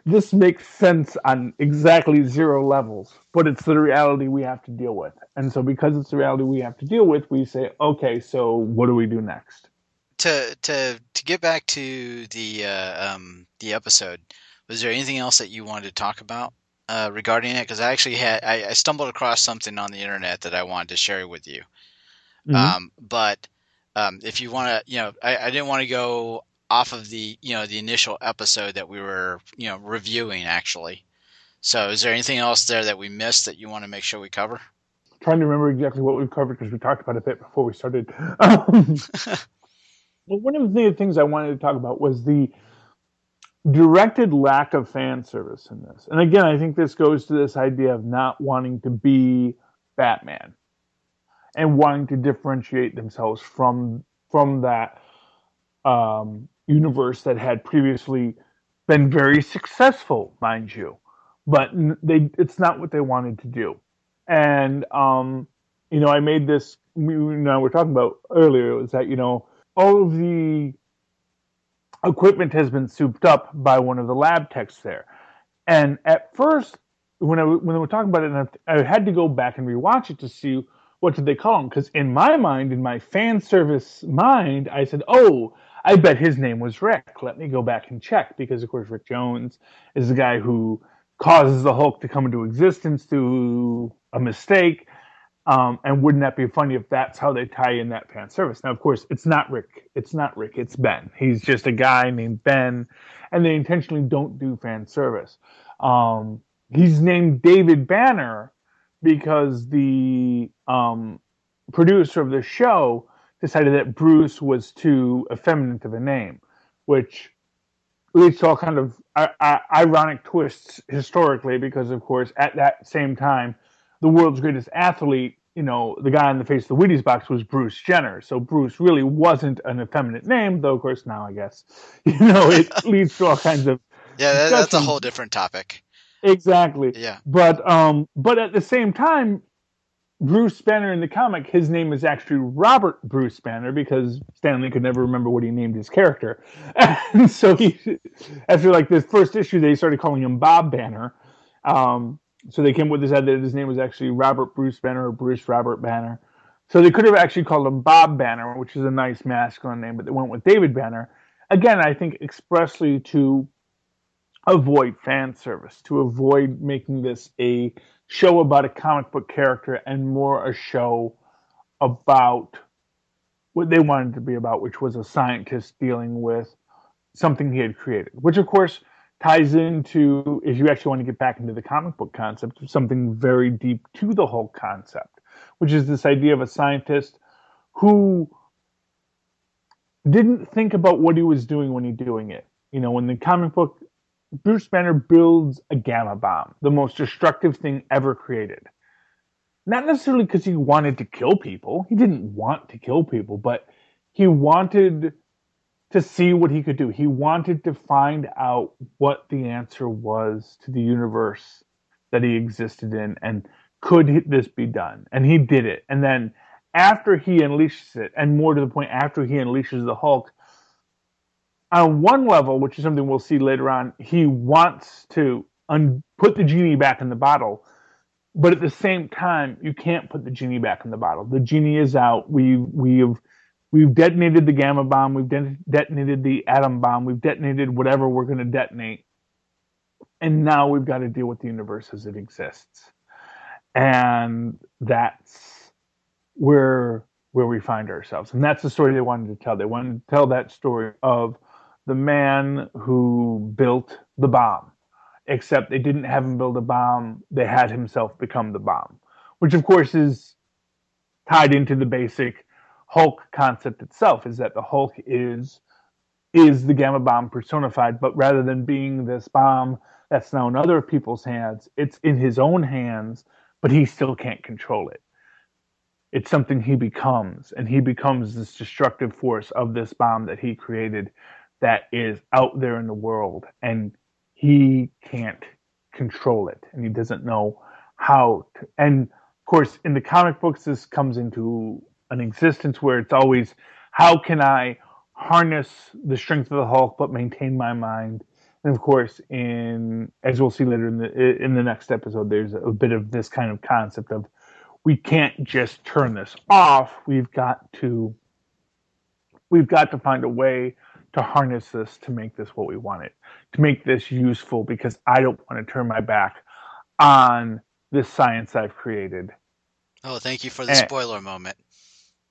This makes sense on exactly zero levels, but it's the reality we have to deal with. And so because it's the reality we have to deal with, we say, okay, so what do we do next? To get back to the episode, was there anything else that you wanted to talk about regarding it? Because I actually I stumbled across something on the internet that I wanted to share with you. Mm-hmm. But if you want to, I didn't want to go off of the initial episode that we were reviewing actually. So is there anything else there that we missed that you want to make sure we cover? I'm trying to remember exactly what we've covered because we talked about it a bit before we started. Well, one of the things I wanted to talk about was the directed lack of fan service in this. And again, I think this goes to this idea of not wanting to be Batman and wanting to differentiate themselves from that universe that had previously been very successful, mind you, but it's not what they wanted to do. And I made this. We were talking about earlier was that all of the equipment has been souped up by one of the lab techs there, and at first when we were talking about it, I had to go back and rewatch it to see what did they call him, because in my mind, in my fan service mind, I said, oh, I bet his name was Rick. Let me go back and check, because of course Rick Jones is the guy who causes the Hulk to come into existence through a mistake. And wouldn't that be funny if that's how they tie in that fan service? Now, of course, it's not Rick. It's not Rick. It's Ben. He's just a guy named Ben, and they intentionally don't do fan service. He's named David Banner because the producer of the show decided that Bruce was too effeminate of a name, which leads to all kind of ironic twists historically, because of course at that same time the world's greatest athlete, the guy on the face of the Wheaties box, was Bruce Jenner. So Bruce really wasn't an effeminate name, though of course now I guess it leads to all kinds of that's a discussions. whole different topic. Exactly. Yeah. But at the same time, Bruce Banner in the comic, his name is actually Robert Bruce Banner, because Stanley could never remember what he named his character. And so after like this first issue, they started calling him Bob Banner. So they came up with this idea that his name was actually Robert Bruce Banner or Bruce Robert Banner. So they could have actually called him Bob Banner, which is a nice masculine name, but they went with David Banner. Again, I think expressly to avoid fan service, to avoid making this a show about a comic book character and more a show about what they wanted to be about, which was a scientist dealing with something he had created, which of course ties into, if you actually want to get back into the comic book concept, something very deep to the whole concept, which is this idea of a scientist who didn't think about what he was doing when he's doing it. In the comic book, Bruce Banner builds a gamma bomb, the most destructive thing ever created. Not necessarily because he wanted to kill people. He didn't want to kill people, but he wanted to see what he could do. He wanted to find out what the answer was to the universe that he existed in, and could this be done? And he did it. And then after he unleashes it, and more to the point, after he unleashes the Hulk, on one level, which is something we'll see later on, he wants to put the genie back in the bottle. But at the same time, you can't put the genie back in the bottle. The genie is out. We've detonated the gamma bomb. We've detonated the atom bomb. We've detonated whatever we're going to detonate. And now we've got to deal with the universe as it exists. And that's where we find ourselves. And that's the story they wanted to tell. They wanted to tell that story of the man who built the bomb, except they didn't have him build a bomb. They had himself become the bomb, which of course is tied into the basic Hulk concept itself, is that the Hulk is the gamma bomb personified, but rather than being this bomb that's now in other people's hands, it's in his own hands, but he still can't control it. It's something he becomes, and he becomes this destructive force of this bomb that he created that is out there in the world, and he can't control it, and he doesn't know how to. And of course, in the comic books, this comes into an existence where it's always, how can I harness the strength of the Hulk but maintain my mind? And of course, as we'll see later in the next episode, there's a bit of this kind of concept of, we can't just turn this off. We've got to find a way to harness this, to make this what we want it, to make this useful, because I don't want to turn my back on this science I've created. Oh, thank you for the spoiler moment.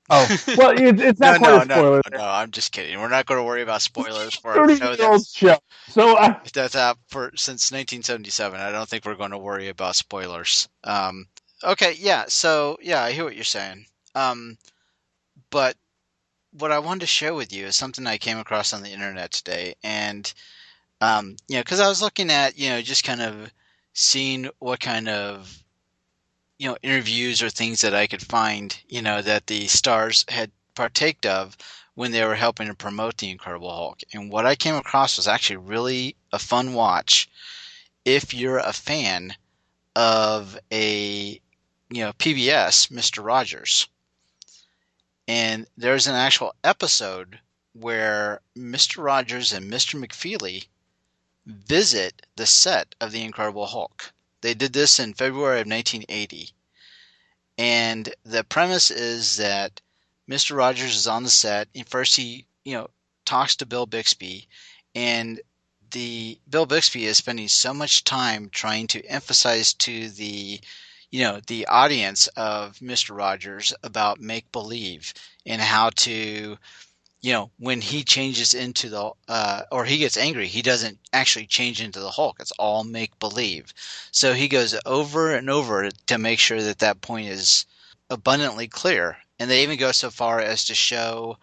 Oh, well, it's not quite a spoiler. No, I'm just kidding. We're not going to worry about spoilers for our show. So that's out since 1977. I don't think we're going to worry about spoilers. Okay, yeah. So yeah, I hear what you're saying. But what I wanted to share with you is something I came across on the internet today, and because I was looking at just kind of seeing what kind of interviews or things that I could find that the stars had partaked of when they were helping to promote the Incredible Hulk. And what I came across was actually really a fun watch if you're a fan of a PBS, Mr. Rogers. And there's an actual episode where Mr. Rogers and Mr. McFeely visit the set of the Incredible Hulk. They did this in February of 1980. And the premise is that Mr. Rogers is on the set. And first he, talks to Bill Bixby. And the Bill Bixby is spending so much time trying to emphasize to the the audience of Mr. Rogers about make believe and how to when he changes into the or he gets angry, he doesn't actually change into the Hulk. It's all make believe. So he goes over and over to make sure that that point is abundantly clear. And they even go so far as to show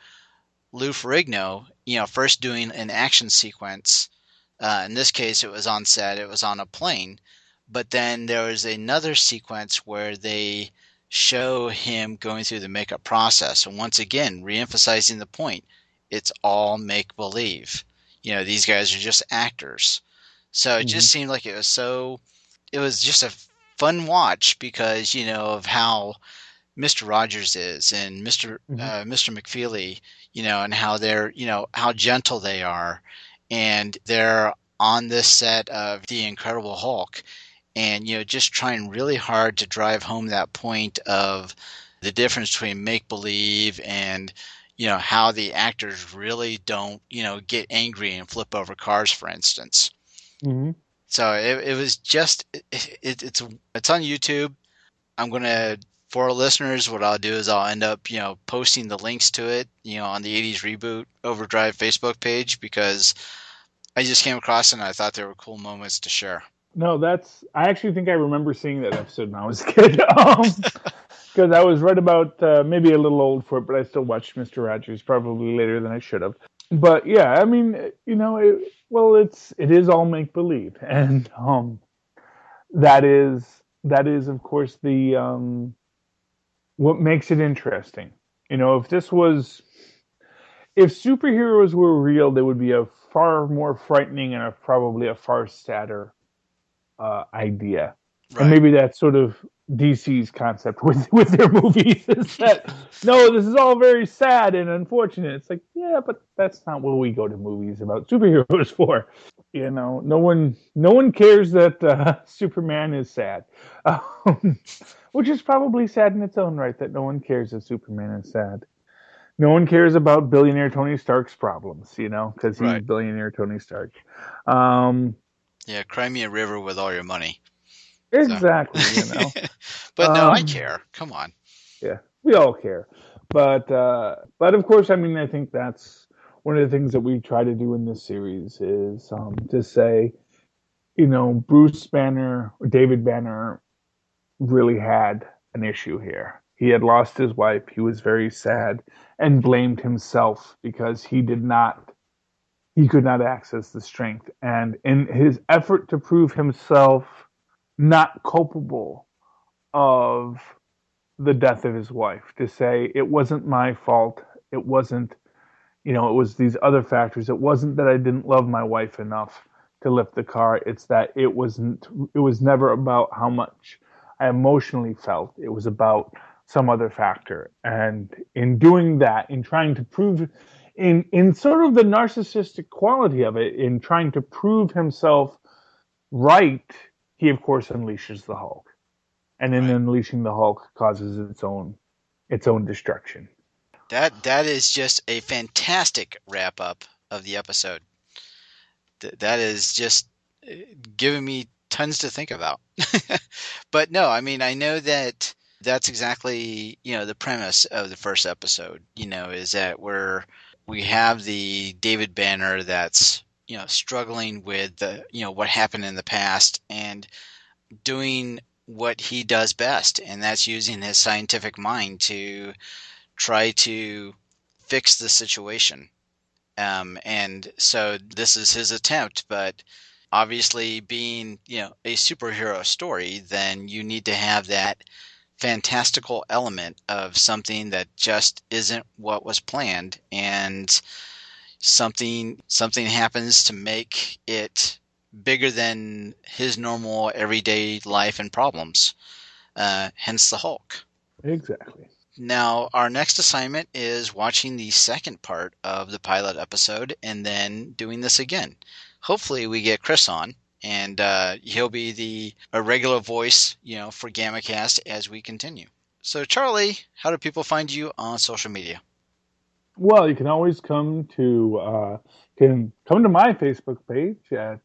Lou Ferrigno, first doing an action sequence. In this case, it was on set, it was on a plane. But then there was another sequence where they show him going through the makeup process. And once again, reemphasizing the point, it's all make believe. These guys are just actors. So it just seemed like it was just a fun watch because, of how Mr. Rogers is and Mr. McFeely, and how they're, how gentle they are. And they're on this set of The Incredible Hulk and, just trying really hard to drive home that point of the difference between make believe and, how the actors really don't, get angry and flip over cars, for instance. Mm-hmm. So it was just, it's on YouTube. I'm going to, for our listeners, what I'll do is I'll end up, posting the links to it, on the 80s Reboot Overdrive Facebook page because I just came across it and I thought they were cool moments to share. No, I actually think I remember seeing that episode when I was a kid. Because I was right about, maybe a little old for it, but I still watched Mr. Rogers probably later than I should have. But yeah, I mean, it is all make believe. And that is of course the what makes it interesting. If superheroes were real, they would be a far more frightening and probably a far sadder idea. Right. And maybe that's sort of DC's concept with their movies is that no, this is all very sad and unfortunate. It's like, yeah, but that's not what we go to movies about superheroes for. No one cares that Superman is sad, which is probably sad in its own right that no one cares that Superman is sad. No one cares about billionaire Tony Stark's problems, because he's billionaire Tony Stark. Yeah, cry me a river with all your money. Exactly, But no, I care. Come on. Yeah, we all care. But of course, I mean, I think that's one of the things that we try to do in this series is to say, Bruce Banner, or David Banner, really had an issue here. He had lost his wife. He was very sad and blamed himself because he could not access the strength. And in his effort to prove himself not culpable of the death of his wife, to say it wasn't my fault, it wasn't, it was these other factors. It wasn't that I didn't love my wife enough to lift the car. It's that it was never about how much I emotionally felt. It was about some other factor. And in doing that, in trying to prove, in sort of the narcissistic quality of it, in trying to prove himself right, he of course unleashes the Hulk. And in unleashing the Hulk causes its own destruction. That is just a fantastic wrap up of the episode. That is just giving me tons to think about. But no, I mean, I know that's exactly, the premise of the first episode, is that we have the David Banner that's, struggling with the, what happened in the past and doing what he does best. And that's using his scientific mind to try to fix the situation. And so this is his attempt, but obviously being, a superhero story, then you need to have that fantastical element of something that just isn't what was planned, and something happens to make it bigger than his normal everyday life and problems. Hence the Hulk. Exactly. Now, our next assignment is watching the second part of the pilot episode and then doing this again. Hopefully we get Chris on, and he'll be a regular voice, for GammaCast as we continue. So, Charlie, how do people find you on social media? Well, you can always come to can come to my Facebook page at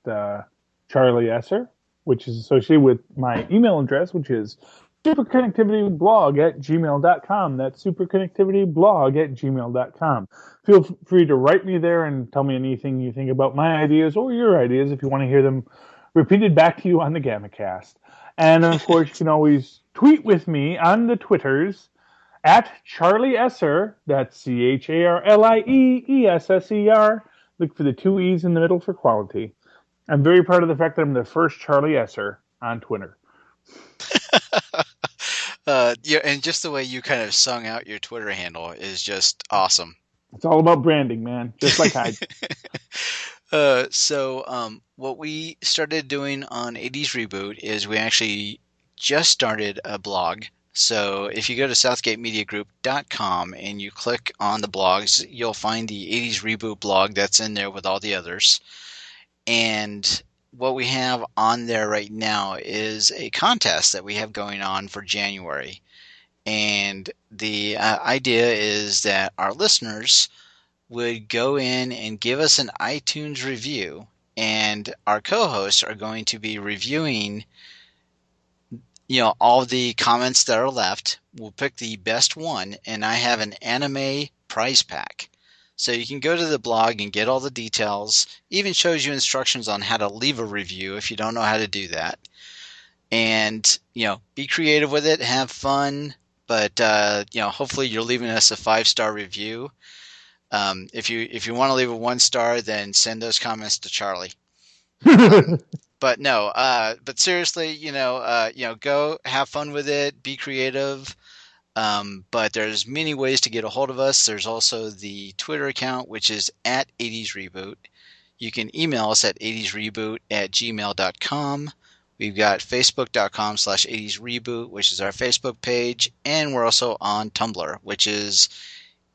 Charlie Esser, which is associated with my email address, which is superconnectivityblog@gmail.com. That's superconnectivityblog@gmail.com. Feel free to write me there and tell me anything you think about my ideas or your ideas if you want to hear them repeated back to you on the GammaCast. And of course, you can always tweet with me on the Twitters at Charlie Esser. That's CharlieEsser. Look for the 2 E's in the middle for quality. I'm very proud of the fact that I'm the first Charlie Esser on Twitter. Yeah, and just the way you kind of sung out your Twitter handle is just awesome. It's all about branding, man. Just like I do. So what we started doing on 80s Reboot is we actually just started a blog. So if you go to southgatemediagroup.com and you click on the blogs, you'll find the 80s Reboot blog that's in there with all the others. And what we have on there right now is a contest that we have going on for January. And the idea is that our listeners would go in and give us an iTunes review, and our co-hosts are going to be reviewing all the comments that are left. We'll pick the best one, and I have an anime prize pack. So you can go to the blog and get all the details. Even shows you instructions on how to leave a review if you don't know how to do that. And, be creative with it, have fun, but, hopefully you're leaving us a 5-star review. If you want to leave a 1-star, then send those comments to Charlie. But no, but seriously, go have fun with it, be creative. But there's many ways to get a hold of us. There's also the Twitter account, which is at 80s Reboot. You can email us at 80sreboot@gmail.com. We've got facebook.com/80s Reboot, which is our Facebook page. And we're also on Tumblr, which is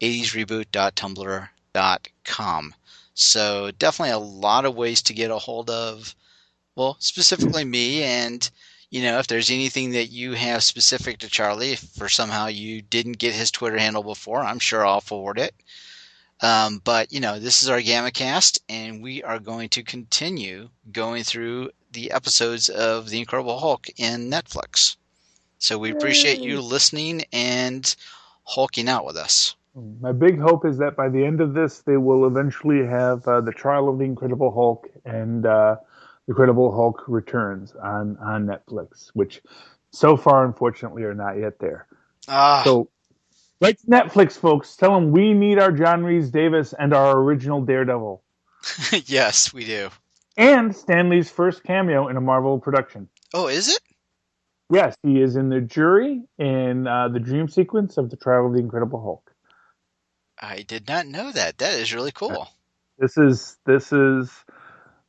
80sreboot.tumblr.com. So definitely a lot of ways to get a hold of, well, specifically me. And if there's anything that you have specific to Charlie, if for somehow you didn't get his Twitter handle before, I'm sure I'll forward it. But this is our GammaCast, and we are going to continue going through the episodes of The Incredible Hulk in Netflix. So we appreciate you listening and hulking out with us. My big hope is that by the end of this, they will eventually have the trial of the Incredible Hulk and The Incredible Hulk Returns on Netflix, which so far, unfortunately, are not yet there. So, right to Netflix, folks, tell them we need our John Rhys-Davies and our original Daredevil. Yes, we do. And Stan Lee's first cameo in a Marvel production. Oh, is it? Yes, he is in the jury in the dream sequence of the trial of the Incredible Hulk. I did not know that. That is really cool. This is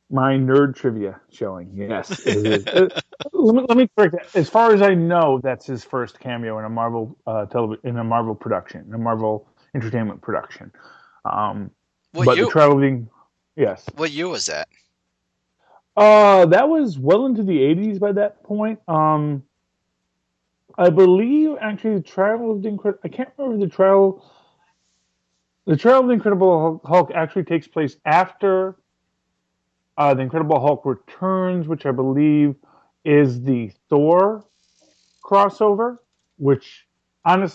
my nerd trivia showing. Yes, it is. Let me correct that. As far as I know, that's his first cameo in a Marvel production, in a Marvel Entertainment production. The trial of the yes. What year was that? That was well into the 80s by that point. I believe actually the trial of the Incredible. I can't remember the trial. The trial of the Incredible Hulk actually takes place after the Incredible Hulk Returns, which I believe is the Thor crossover, which was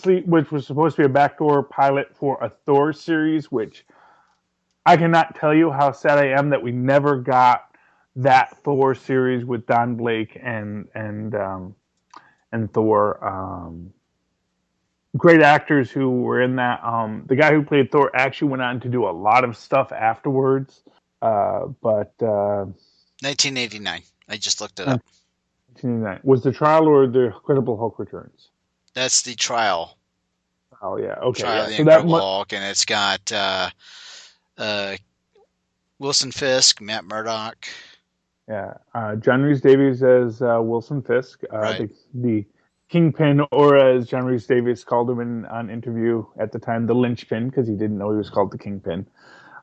supposed to be a backdoor pilot for a Thor series, which I cannot tell you how sad I am that we never got that Thor series with Don Blake and Thor. Great actors who were in that. The guy who played Thor actually went on to do a lot of stuff afterwards. 1989. I just looked it up. 1989. Was the trial or the Incredible Hulk Returns? That's the trial. Oh yeah, okay. Trial Yeah. of the So Incredible Hulk, and it's got Wilson Fisk, Matt Murdock. Yeah, John Rhys-Davies as Wilson Fisk, Right. the Kingpin, or as John Rhys-Davies called him in an interview at the time, the Linchpin, because he didn't know he was called the Kingpin.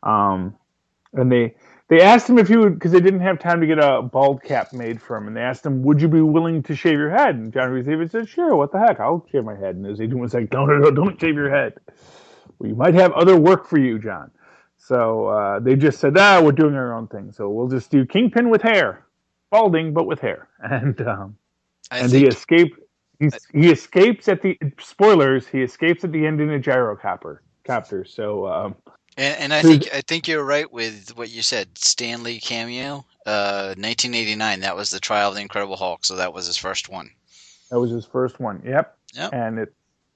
And they asked him if he would, because they didn't have time to get a bald cap made for him, and they asked him, would you be willing to shave your head? And John Rhys-Davies said, sure, what the heck, I'll shave my head. And his agent was like, no, don't shave your head. We might have other work for you, John. So they just said, we're doing our own thing. So we'll just do Kingpin with hair, balding but with hair, he escaped. He escapes at the spoilers. He escapes at the end in a gyrocopter. So and I think you're right with what you said. Stan Lee cameo, 1989. That was the Trial of the Incredible Hulk. So that was his first one. That was his first one. Yep. Yep. And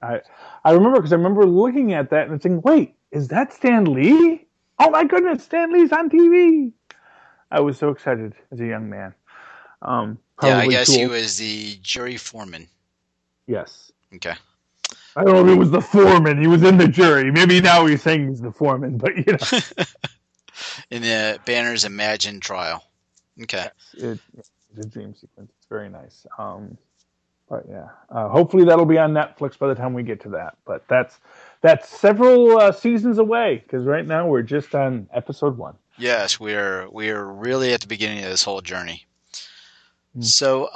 I remember because I remember looking at that and thinking, wait, is that Stan Lee? Oh my goodness, Stan Lee's on TV. I was so excited as a young man. I guess he was the jury foreman. Yes. Okay. I don't know if it was the foreman. He was in the jury. Maybe now he's saying he's the foreman, but in the Banner's Imagine trial. Okay. Yes, it's a dream sequence. It's very nice. But yeah, hopefully that'll be on Netflix by the time we get to that. But that's several seasons away because right now we're just on episode 1. Yes, we're really at the beginning of this whole journey. Mm-hmm. So,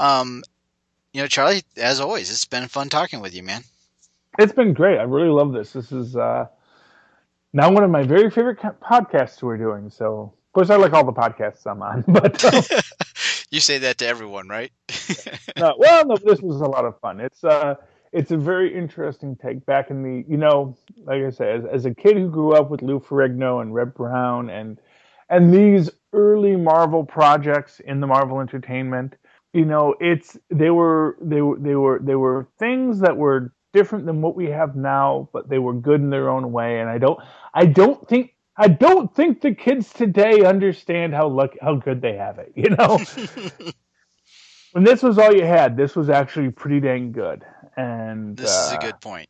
Charlie, as always, it's been fun talking with you, man. It's been great. I really love this. This is now one of my very favorite podcasts we're doing. So, of course, I like all the podcasts I'm on, but you say that to everyone, right? No, this was a lot of fun. It's a very interesting take back in the, like I said, as a kid who grew up with Lou Ferrigno and Reb Brown and these early Marvel projects in the Marvel Entertainment, they were things that were different than what we have now, but they were good in their own way. And I don't think the kids today understand how good they have it. When this was all you had, this was actually pretty dang good. And this is a good point.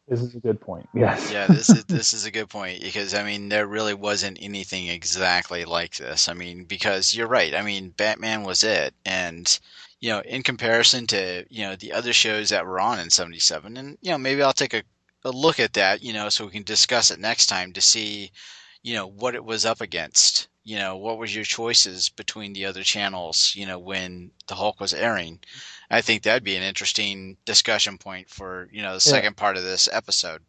This is a good point. Yes. Yeah, this is a good point because there really wasn't anything exactly like this. Because you're right. Batman was it, and in comparison to the other shows that were on in '77, and maybe I'll take a look at that, so we can discuss it next time to see what it was up against. What was your choices between the other channels, when the Hulk was airing? I think that'd be an interesting discussion point for, the second part of this episode.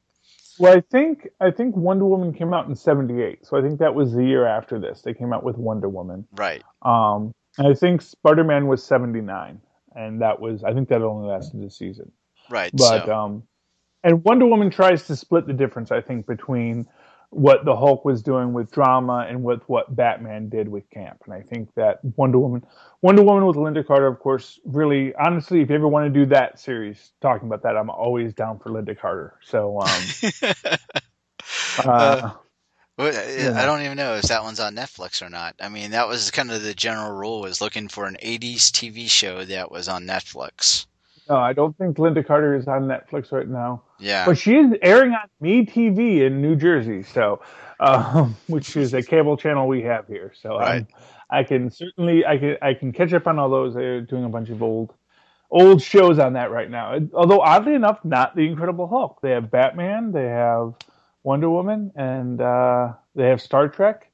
Well, I think Wonder Woman came out in '78. So I think that was the year after this. They came out with Wonder Woman. Right. I think Spider-Man was '79. And I think that only lasted a season. Right. But, and Wonder Woman tries to split the difference, I think, between what the Hulk was doing with drama and with what Batman did with camp. And I think that Wonder Woman with Linda Carter, of course, really, honestly, if you ever want to do that series, talking about that, I'm always down for Linda Carter. So, I don't even know if that one's on Netflix or not. That was kind of the general rule, was looking for an 80s TV show that was on Netflix. No, I don't think Linda Carter is on Netflix right now. Yeah. But she is airing on MeTV in New Jersey, so which is a cable channel we have here. So right. I can catch up on all those. They're doing a bunch of old shows on that right now. Although oddly enough, not the Incredible Hulk. They have Batman, they have Wonder Woman, and they have Star Trek.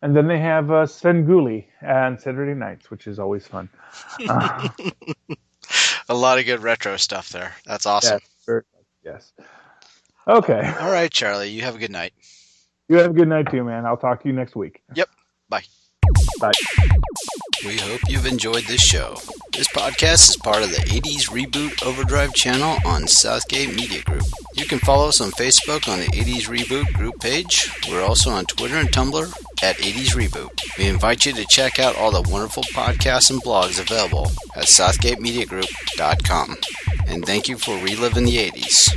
And then they have Svengoolie on Saturday nights, which is always fun. A lot of good retro stuff there. That's awesome. Yes. Okay. All right, Charlie. You have a good night. You have a good night too, man. I'll talk to you next week. Yep. Bye. Bye. We hope you've enjoyed this show. This podcast is part of the 80s Reboot Overdrive channel on Southgate Media Group. You can follow us on Facebook on the 80s Reboot group page. We're also on Twitter and Tumblr at 80s Reboot. We invite you to check out all the wonderful podcasts and blogs available at southgatemediagroup.com. And thank you for reliving the 80s.